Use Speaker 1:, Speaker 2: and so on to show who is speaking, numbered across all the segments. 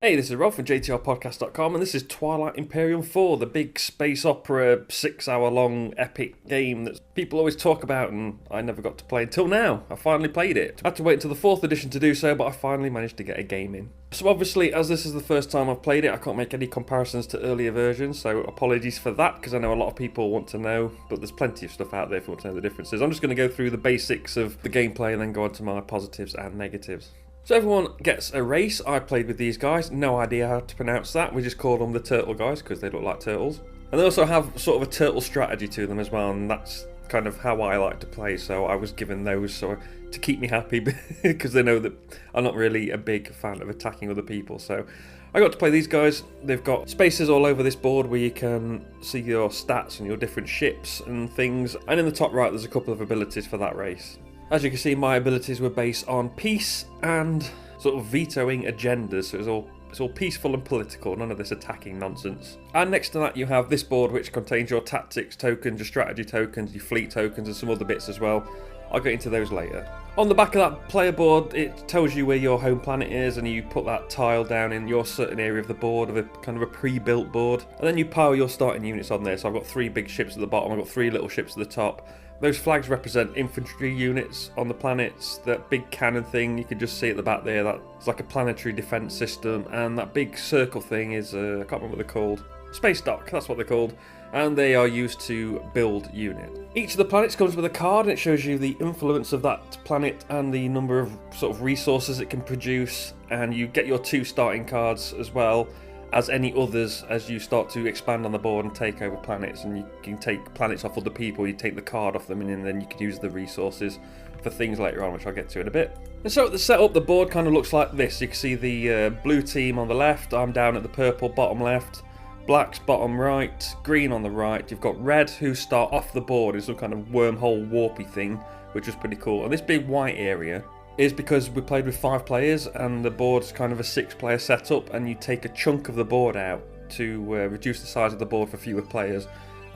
Speaker 1: Hey, this is Rob from JTRpodcast.com, and this is Twilight Imperium 4, the big space opera, 6-hour long epic game that people always talk about, and I never got to play until now. I finally played it. I had to wait until the 4th edition to do so, but I finally managed to get a game in. So obviously, as this is the first time I've played it, I can't make any comparisons to earlier versions, so apologies for that, because I know a lot of people want to know, but there's plenty of stuff out there if you want to know the differences. I'm just going to go through the basics of the gameplay and then go on to my positives and negatives. So everyone gets a race. I played with these guys, no idea how to pronounce that. We just called them the turtle guys because they look like turtles. And they also have sort of a turtle strategy to them as well, and that's kind of how I like to play, so I was given those to keep me happy because they know that I'm not really a big fan of attacking other people. So I got to play these guys. They've got spaces all over this board where you can see your stats and your different ships and things. And in the top right there's a couple of abilities for that race. As you can see, my abilities were based on peace and sort of vetoing agendas, so it's all peaceful and political, none of this attacking nonsense. And next to that you have this board which contains your tactics tokens, your strategy tokens, your fleet tokens and some other bits as well. I'll get into those later. On the back of that player board it tells you where your home planet is, and you put that tile down in your certain area of the board, of a kind of a pre-built board, and then you pile your starting units on there. So I've got 3 big ships at the bottom, I've got 3 little ships at the top. Those flags represent infantry units on the planets. That big cannon thing, you can just see at the back there, that's like a planetary defense system. And that big circle thing is, I can't remember what they're called. Space dock, that's what they're called. And they are used to build unit. Each of the planets comes with a card, and it shows you the influence of that planet and the number of sort of resources it can produce. And you get your 2 starting cards as well as any others as you start to expand on the board and take over planets, and you can take planets off other people, you take the card off them, and then you can use the resources for things later on, which I'll get to in a bit. And so at the setup, the board kind of looks like this. You can see the blue team on the left, I'm down at the purple bottom left, black's bottom right, green on the right, you've got red who start off the board in some kind of wormhole warpy thing, which is pretty cool. And this big white area is because we played with 5 players and the board's kind of a 6-player setup, and you take a chunk of the board out to reduce the size of the board for fewer players.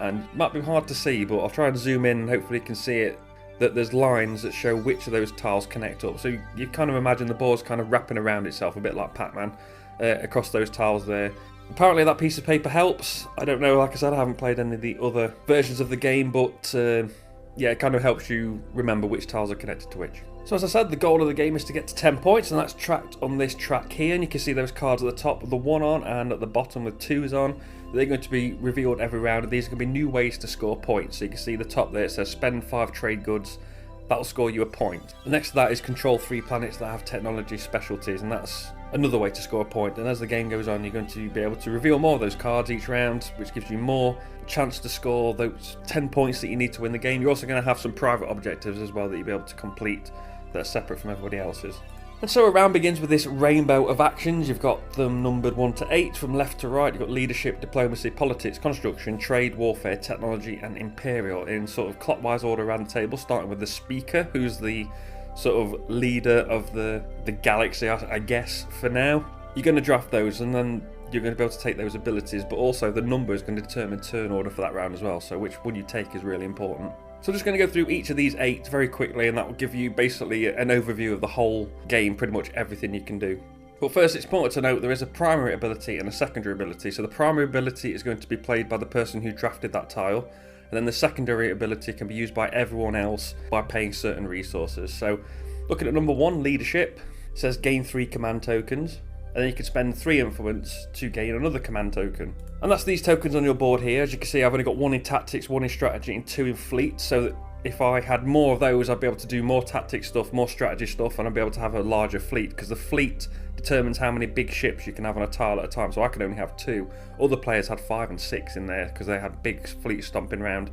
Speaker 1: And it might be hard to see, but I'll try and zoom in and hopefully you can see it, that there's lines that show which of those tiles connect up. So you kind of imagine the board's kind of wrapping around itself a bit like Pac-Man across those tiles there. Apparently that piece of paper helps. I don't know, like I said, I haven't played any of the other versions of the game, but yeah, it kind of helps you remember which tiles are connected to which. So as I said, the goal of the game is to get to 10 points, and that's tracked on this track here, and you can see those cards at the top with the 1 on and at the bottom with 2s on. They're going to be revealed every round, and these are going to be new ways to score points. So you can see the top there, it says spend 5 trade goods, that'll score you a point. The next to that is control 3 planets that have technology specialties, and that's another way to score a point. And as the game goes on, you're going to be able to reveal more of those cards each round, which gives you more chance to score those 10 points that you need to win the game. You're also going to have some private objectives as well that you'll be able to complete that are separate from everybody else's. And so a round begins with this rainbow of actions. You've got them numbered 1 to 8 from left to right. You've got leadership, diplomacy, politics, construction, trade, warfare, technology and Imperial in sort of clockwise order around the table, starting with the speaker, who's the sort of leader of the galaxy, I guess, for now. You're going to draft those, and then you're going to be able to take those abilities, but also the number is going to determine turn order for that round as well, so which one you take is really important. So I'm just going to go through each of these 8 very quickly, and that will give you basically an overview of the whole game, pretty much everything you can do. But first, it's important to note there is a primary ability and a secondary ability. So the primary ability is going to be played by the person who drafted that tile, and then the secondary ability can be used by everyone else by paying certain resources. So looking at number 1, leadership, it says gain 3 command tokens, and then you can spend 3 influence to gain another command token. And that's these tokens on your board here. As you can see, I've only got 1 in tactics, 1 in strategy and 2 in fleet, so that if I had more of those, I'd be able to do more tactics stuff, more strategy stuff, and I'd be able to have a larger fleet, because the fleet determines how many big ships you can have on a tile at a time, so I could only have 2. Other players had 5 and 6 in there because they had big fleet stomping around.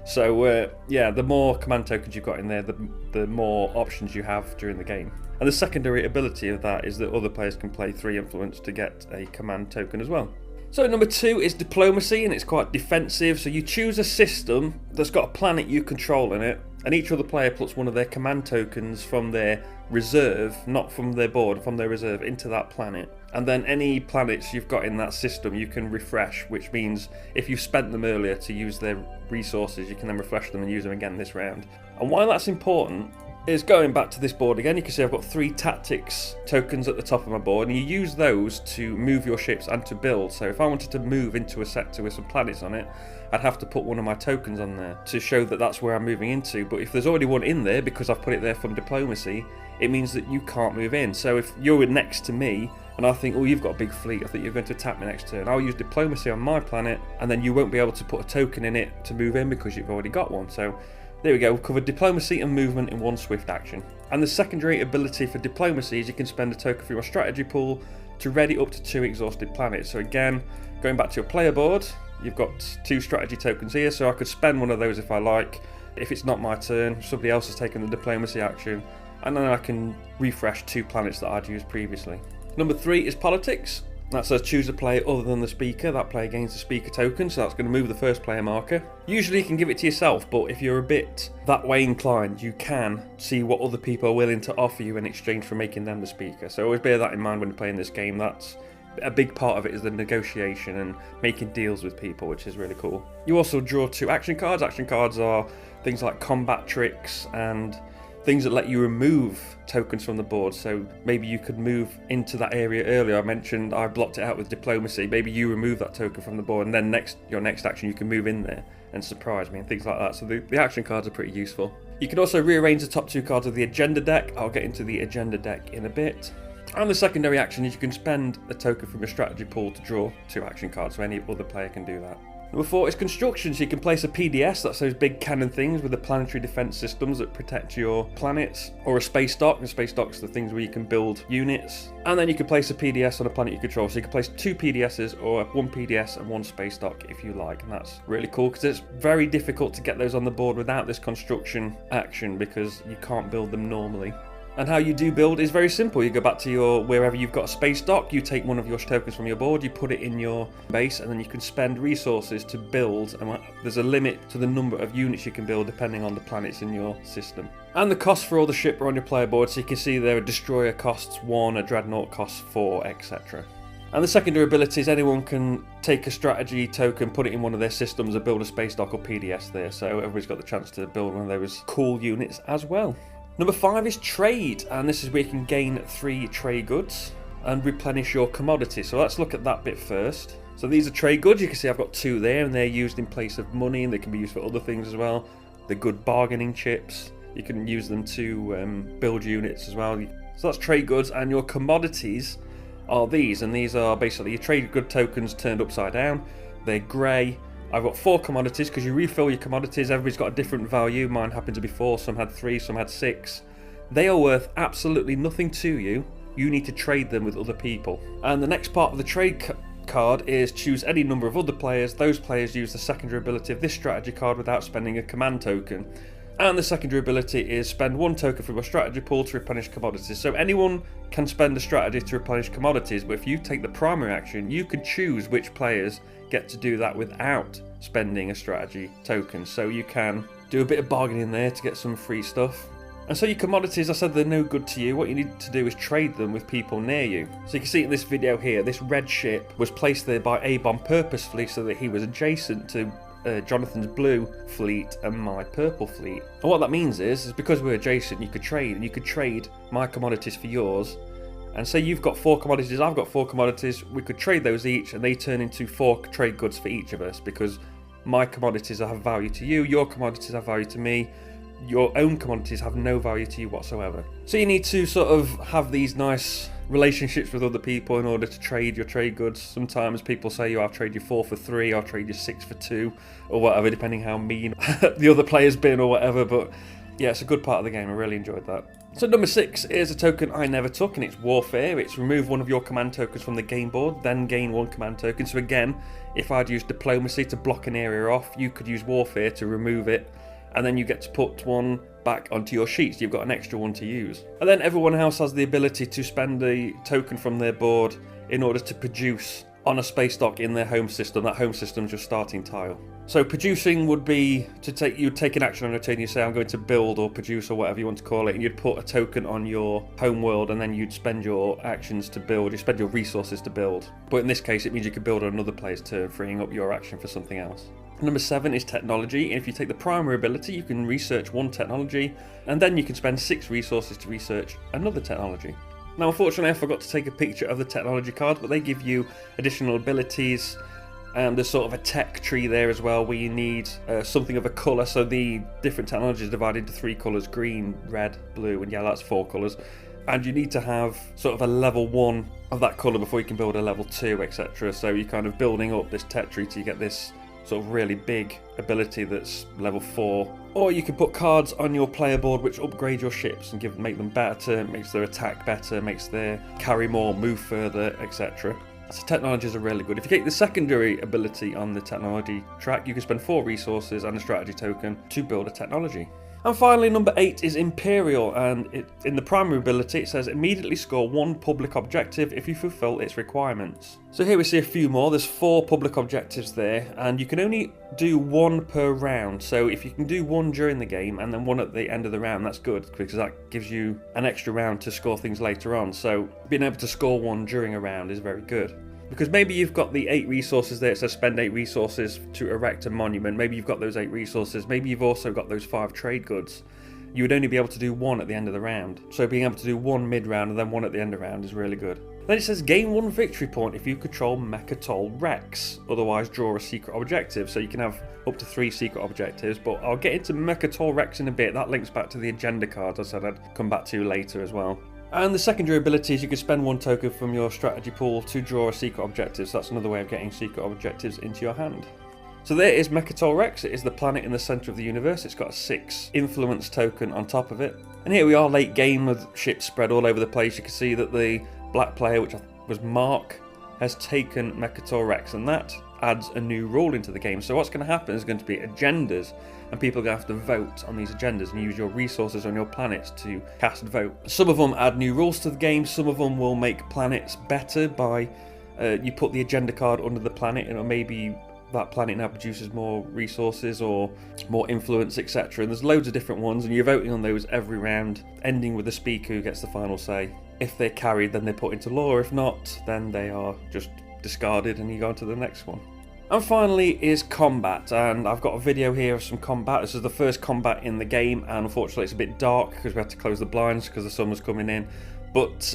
Speaker 1: So yeah, the more command tokens you've got in there, the more options you have during the game. And the secondary ability of that is that other players can play 3 influence to get a command token as well. So number 2 is diplomacy, and it's quite defensive. So you choose a system that's got a planet you control in it, and each other player puts one of their command tokens from their reserve, not from their board, from their reserve, into that planet. And then any planets you've got in that system you can refresh, which means if you've spent them earlier to use their resources, you can then refresh them and use them again this round. And why that's important is going back to this board again. You can see I've got 3 tactics tokens at the top of my board, and you use those to move your ships and to build. So if I wanted to move into a sector with some planets on it, I'd have to put one of my tokens on there to show that that's where I'm moving into. But if there's already one in there, because I've put it there from diplomacy, it means that you can't move in. So if you're next to me and I think, oh, you've got a big fleet, I think you're going to attack me next turn, I'll use diplomacy on my planet, and then you won't be able to put a token in it to move in because you've already got one. So there we go, we've covered diplomacy and movement in one swift action. And the secondary ability for diplomacy is you can spend a token from your strategy pool to ready up to 2 exhausted planets. So again, going back to your player board, you've got 2 strategy tokens here, so I could spend one of those if I like. If it's not my turn, somebody else has taken the diplomacy action, and then I can refresh 2 planets that I'd used previously. Number 3 is politics. That says choose a player other than the speaker. That player gains the speaker token, so that's going to move the first player marker. Usually you can give it to yourself, but if you're a bit that way inclined, you can see what other people are willing to offer you in exchange for making them the speaker. So always bear that in mind when you're playing this game. That's a big part of it, is the negotiation and making deals with people, which is really cool. You also draw 2 action cards. Action cards are things like combat tricks and things that let you remove tokens from the board. So maybe you could move into that area earlier. I mentioned I blocked it out with diplomacy. Maybe you remove that token from the board, and then your next action you can move in there and surprise me and things like that. So the action cards are pretty useful. You can also rearrange the top 2 cards of the agenda deck. I'll get into the agenda deck in a bit. And the secondary action is you can spend a token from your strategy pool to draw 2 action cards, so any other player can do that. Number 4 is construction. So you can place a PDS, that's those big cannon things with the planetary defense systems that protect your planets, or a space dock. The space docks are the things where you can build units. And then you can place a PDS on a planet you control. So you can place 2 PDSs or 1 PDS and 1 space dock if you like. And that's really cool because it's very difficult to get those on the board without this construction action because you can't build them normally. And how you do build is very simple. You go back to your wherever you've got a space dock, you take one of your tokens from your board, you put it in your base, and then you can spend resources to build. And there's a limit to the number of units you can build depending on the planets in your system. And the costs for all the ship are on your player board, so you can see there a destroyer costs 1, a dreadnought costs 4, etc. And the secondary ability is anyone can take a strategy token, put it in one of their systems, and build a space dock or PDS there. So everybody's got the chance to build one of those cool units as well. Number 5 is trade, and this is where you can gain 3 trade goods and replenish your commodity. So let's look at that bit first. So these are trade goods. You can see I've got 2 there, and they're used in place of money, and they can be used for other things as well. They're good bargaining chips. You can use them to build units as well. So that's trade goods, and your commodities are these, and these are basically your trade good tokens turned upside down. They're grey. I've got 4 commodities because you refill your commodities. Everybody's got a different value. Mine happened to be 4, some had 3, some had 6. They are worth absolutely nothing to you. You need to trade them with other people. And the next part of the trade card is choose any number of other players. Those players use the secondary ability of this strategy card without spending a command token. And the secondary ability is spend 1 token from your strategy pool to replenish commodities. So anyone can spend a strategy to replenish commodities, but if you take the primary action, you can choose which players get to do that without spending a strategy token. So you can do a bit of bargaining there to get some free stuff. And so your commodities, I said they're no good to you. What you need to do is trade them with people near you. So you can see in this video here, this red ship was placed there by A-Bomb purposefully so that he was adjacent to Jonathan's blue fleet and my purple fleet. And what that means is because we're adjacent, you could trade, and you could trade my commodities for yours. And say you've got 4 commodities, I've got 4 commodities, we could trade those each, and they turn into 4 trade goods for each of us, because my commodities have value to you, your commodities have value to me, your own commodities have no value to you whatsoever. So you need to sort of have these nice relationships with other people in order to trade your trade goods. Sometimes people say, I'll trade you 4 for 3, I'll trade you 6 for 2, or whatever, depending how mean the other player's been or whatever. But yeah, it's a good part of the game. I really enjoyed that. So number 6 is a token I never took, and it's Warfare. It's remove one of your command tokens from the game board, then gain 1 command token. So again, if I'd used Diplomacy to block an area off, you could use Warfare to remove it, and then you get to put 1 back onto your sheets. You've got an extra 1 to use. And then everyone else has the ability to spend a token from their board in order to produce on a space dock in their home system. That home system's your starting tile. So producing would be to you'd take an action on a turn, you say I'm going to build or produce or whatever you want to call it, and you'd put a token on your home world, and then you'd spend your actions to build, you spend your resources to build. But in this case it means you could build on another player's turn, freeing up your action for something else. Number 7 is technology. If you take the primary ability, you can research one technology, and then you can spend 6 resources to research another technology. Now, unfortunately, I forgot to take a picture of the technology cards, but they give you additional abilities. There's sort of a tech tree there as well, where you need something of a colour. So the different technologies are divided into 3 colours: green, red, blue, and yellow. That's 4 colours. And you need to have sort of a level 1 of that colour before you can build a level 2, etc. So you're kind of building up this tech tree till you get this sort of really big ability that's level 4. Or you can put cards on your player board which upgrade your ships and make them better, makes their attack better, makes their carry more, move further, etc. So technologies are really good. If you take the secondary ability on the technology track, you can spend 4 resources and a strategy token to build a technology. And finally, number 8 is Imperial, and in the primary ability it says immediately score 1 public objective if you fulfill its requirements. So here we see a few more. There's 4 public objectives there, and you can only do 1 per round. So if you can do 1 during the game and then 1 at the end of the round, that's good, because that gives you an extra round to score things later on. So being able to score 1 during a round is very good. Because maybe you've got the 8 resources there, it says spend 8 resources to erect a monument. Maybe you've got those 8 resources, maybe you've also got those 5 trade goods. You would only be able to do 1 at the end of the round. So being able to do 1 mid-round and then 1 at the end of the round is really good. Then it says gain 1 victory point if you control Mechatol Rex, otherwise draw a secret objective. So you can have up to 3 secret objectives, but I'll get into Mechatol Rex in a bit. That links back to the agenda cards I said I'd come back to later as well. And the secondary ability is you can spend 1 token from your strategy pool to draw a secret objective, so that's another way of getting secret objectives into your hand. So there is Mechatol Rex. It is the planet in the centre of the universe. It's got a 6 influence token on top of it. And here we are late game with ships spread all over the place. You can see that the black player, which was Mark, has taken Mechatol Rex, and that adds a new rule into the game. So what's going to happen is going to be agendas, and people are going to have to vote on these agendas and use your resources on your planets to cast vote. Some of them add new rules to the game, some of them will make planets better by you put the agenda card under the planet and maybe that planet now produces more resources or more influence, etc. And there's loads of different ones, and you're voting on those every round, ending with the speaker who gets the final say. If they're carried, then they're put into law. If not, then they are just discarded and you go on to the next one. And finally is combat, and I've got a video here of some combat. This is the first combat in the game, and unfortunately it's a bit dark because we had to close the blinds because the sun was coming in. But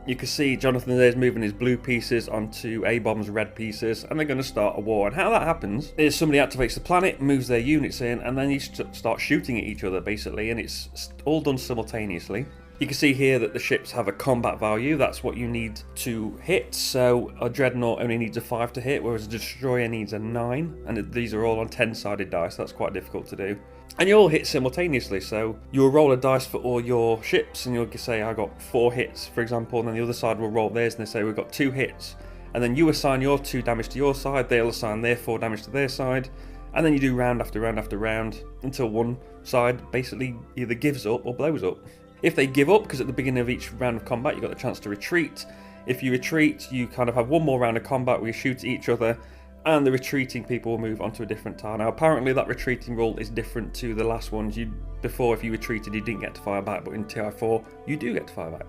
Speaker 1: you can see Jonathan there's moving his blue pieces onto A-Bomb's red pieces, and they're going to start a war. And how that happens is somebody activates the planet, moves their units in, and then you start shooting at each other basically, and it's all done simultaneously. You can see here that the ships have a combat value. That's what you need to hit. So a Dreadnought only needs a 5 to hit, whereas a Destroyer needs a 9. And these are all on 10-sided dice. That's quite difficult to do. And you all hit simultaneously. So you'll roll a dice for all your ships, and you'll say, I got 4 hits, for example. And then the other side will roll theirs, and they say, we've got 2 hits. And then you assign your 2 damage to your side. They'll assign their 4 damage to their side. And then you do round after round after round until one side basically either gives up or blows up. If they give up, because at the beginning of each round of combat you've got the chance to retreat. If you retreat, you kind of have one more round of combat where you shoot at each other, and the retreating people will move onto a different tile. Now apparently that retreating rule is different to the last ones. Before, if you retreated, you didn't get to fire back, but in TI4 you do get to fire back.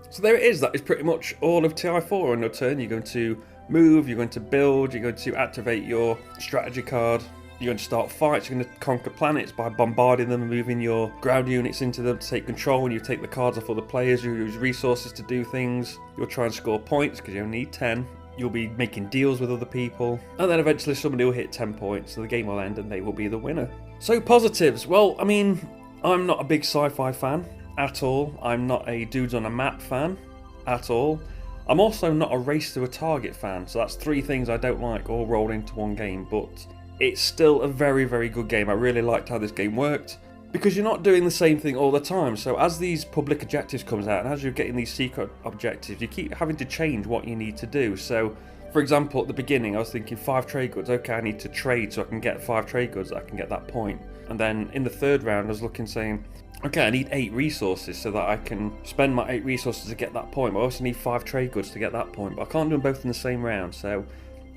Speaker 1: So there it is. That is pretty much all of TI4. On your turn you're going to move, you're going to build, you're going to activate your strategy card. You're going to start fights, you're going to conquer planets by bombarding them and moving your ground units into them to take control. When you take the cards off other players, you use resources to do things. You'll try and score points because you only need 10. You'll be making deals with other people. And then eventually somebody will hit 10 points, so the game will end and they will be the winner. So positives. Well, I mean, I'm not a big sci-fi fan at all. I'm not a dudes on a map fan at all. I'm also not a race to a target fan. So that's 3 things I don't like all rolled into one game, but it's still a very, very good game. I really liked how this game worked because you're not doing the same thing all the time. So as these public objectives comes out and as you're getting these secret objectives, you keep having to change what you need to do. So for example, at the beginning I was thinking 5 trade goods. Okay, I need to trade so I can get 5 trade goods, I can get that point. And then in the third round I was looking saying, okay, I need 8 resources so that I can spend my 8 resources to get that point. But I also need 5 trade goods to get that point, but I can't do them both in the same round. So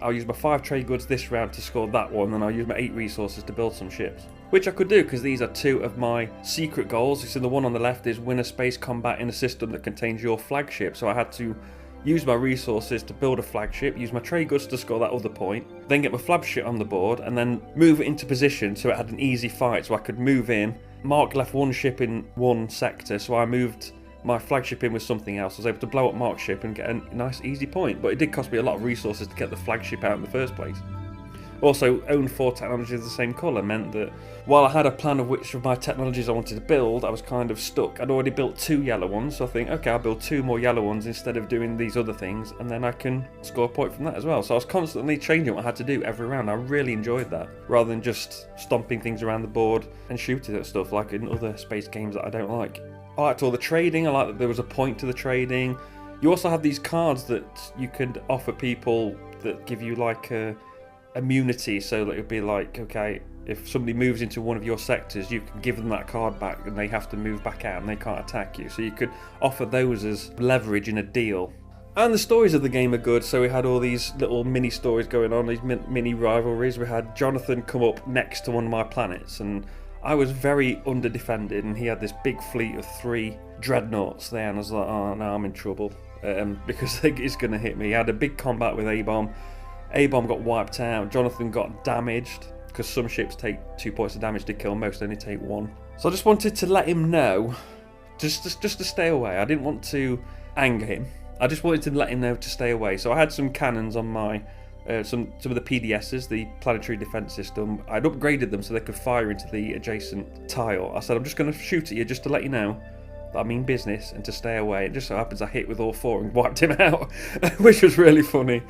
Speaker 1: I'll use my 5 trade goods this round to score that one, and I'll use my 8 resources to build some ships. Which I could do, because these are 2 of my secret goals. So the one on the left is win a space combat in a system that contains your flagship. So I had to use my resources to build a flagship, use my trade goods to score that other point, then get my flagship on the board, and then move it into position so it had an easy fight, so I could move in. Mark left one ship in one sector, so I moved my flagship in with something else. I was able to blow up Mark's ship and get a nice easy point, but it did cost me a lot of resources to get the flagship out in the first place. Also, own 4 technologies of the same colour meant that while I had a plan of which of my technologies I wanted to build, I was kind of stuck. I'd already built 2 yellow ones, so I think, okay, I'll build 2 more yellow ones instead of doing these other things, and then I can score a point from that as well. So I was constantly changing what I had to do every round. I really enjoyed that, rather than just stomping things around the board and shooting at stuff like in other space games that I don't like. I liked all the trading. I liked that there was a point to the trading. You also had these cards that you could offer people that give you like a immunity, so that it would be like, okay, if somebody moves into one of your sectors, you can give them that card back and they have to move back out and they can't attack you. So you could offer those as leverage in a deal. And the stories of the game are good, so we had all these little mini stories going on, these mini rivalries. We had Jonathan come up next to one of my planets, and I was very under-defended, and he had this big fleet of 3 dreadnoughts there, and I was like, oh no, I'm in trouble, because he's going to hit me. He had a big combat with A-Bomb. A-Bomb got wiped out, Jonathan got damaged, because some ships take 2 points of damage to kill, most only take 1. So I just wanted to let him know, just to stay away. I didn't want to anger him, I just wanted to let him know to stay away. So I had some cannons on my, some of the PDSs, the Planetary Defense System. I'd upgraded them so they could fire into the adjacent tile. I said, I'm just going to shoot at you just to let you know that I mean business and to stay away. It just so happens I hit with all 4 and wiped him out, which was really funny.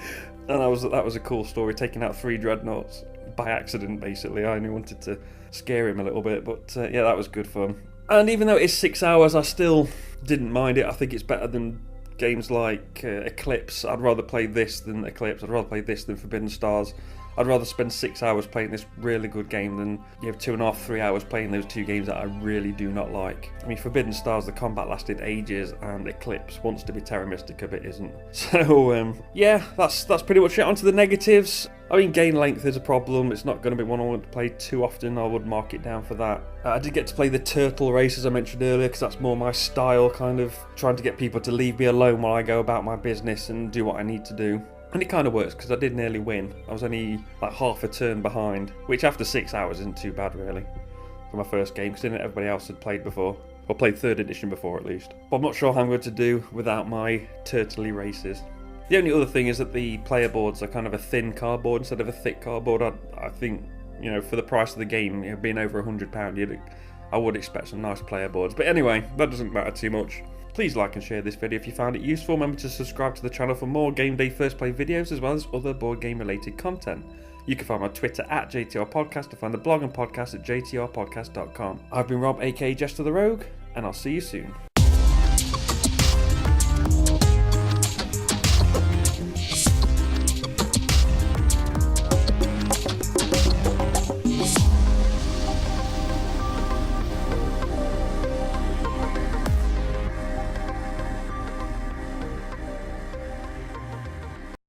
Speaker 1: And that was a cool story, taking out 3 dreadnoughts by accident, basically. I only wanted to scare him a little bit, but yeah, that was good fun. And even though it is 6 hours, I still didn't mind it. I think it's better than games like Eclipse. I'd rather play this than Eclipse. I'd rather play this than Forbidden Stars. I'd rather spend 6 hours playing this really good game than you have 2.5, 3 hours playing those 2 games that I really do not like. I mean, Forbidden Stars, the combat lasted ages, and Eclipse wants to be Terra Mystica but isn't. So yeah, that's pretty much it. On to the negatives. I mean, game length is a problem. It's not going to be one I want to play too often. I would mark it down for that. I did get to play the turtle race, as I mentioned earlier, because that's more my style, kind of trying to get people to leave me alone while I go about my business and do what I need to do. And it kind of works, because I did nearly win. I was only like half a turn behind, which after 6 hours isn't too bad, really, for my first game, considering everybody else had played before, or played 3rd edition before at least. But I'm not sure how I'm going to do without my turtley races. The only other thing is that the player boards are kind of a thin cardboard instead of a thick cardboard. I think, you know, for the price of the game, it being over £100, I would expect some nice player boards. But anyway, that doesn't matter too much. Please like and share this video if you found it useful. Remember to subscribe to the channel for more Game Day First Play videos, as well as other board game related content. You can find my Twitter at JTR Podcast, and find the blog and podcast at jtrpodcast.com. I've been Rob, aka Jesta ThaRogue, and I'll see you soon.